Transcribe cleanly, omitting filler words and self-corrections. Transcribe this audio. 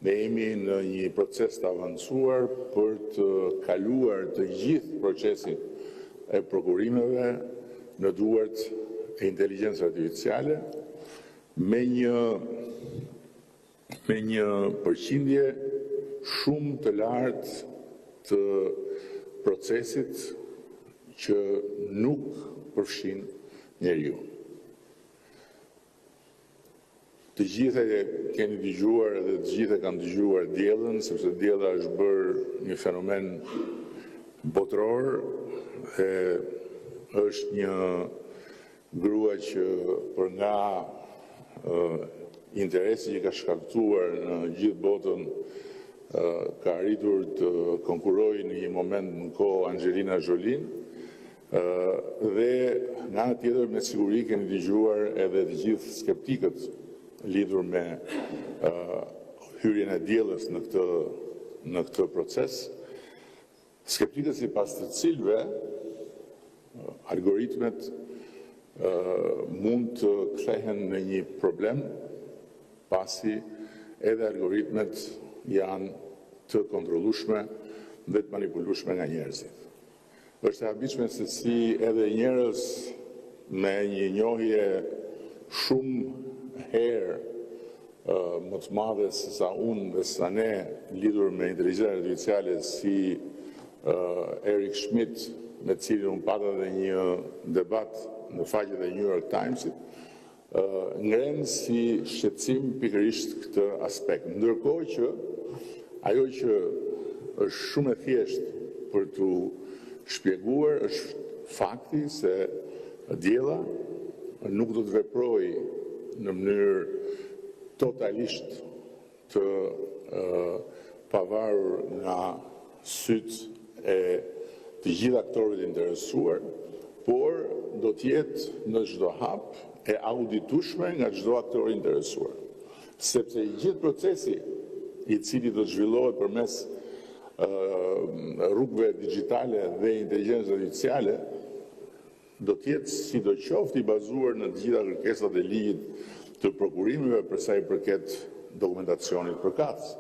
Ne jemi në një proces të avancuar për të kaluar të gjithë procesin e prokurimeve në duart e inteligjencës artificiale me një përqindje shumë të lartë të procesit që nuk përfshin njeriu. Të gjithë e keni dëgjuar dhe të gjithë e kanë dëgjuar diellën, sepse diella është bërë një fenomen botëror dhe është një grua që për nga interesi që ka shkaktuar në gjithë botën ka arritur të konkurojë në një moment në kohë Angelina Jolie dhe nga ana tjetër me siguri keni dëgjuar edhe të gjithë skeptikët lidhur me hyrjen e diellës në këtë proces, skeptikët sipas të cilëve algoritmet mund të kthehen në një problem pasi edhe algoritmet janë të kontrollueshme dhe të manipulueshme nga njerëzit. Është e habitshme se si edhe njerëz me një njohje shumë herë më të madhe se sa unë dhe sa ne lidhur me inteligjencën artificiale si Eric Schmidt, me të cilin unë pata dhe një debat në faqet e New York Timesit, ngren si shqetësim pikërisht këtë aspekt. Ndërkohë që ajo që është shumë e thjeshtë për t'u shpjeguar është fakti se diella nuk do të veprojë në mënyrë totalisht të pavarur nga sytë e të gjithë aktorëve të interesuar, por do të jetë në çdo hap e auditueshme nga çdo aktor i interesuar. Sepse gjithë procesi i cili do të zhvillohet përmes rrugëve digjitale dhe inteligjencës artificiale do të jetë sidoqoftë i bazuar në të gjitha kërkesat e ligjit të prokurimeve për sa i përket dokumentacionit përkatës.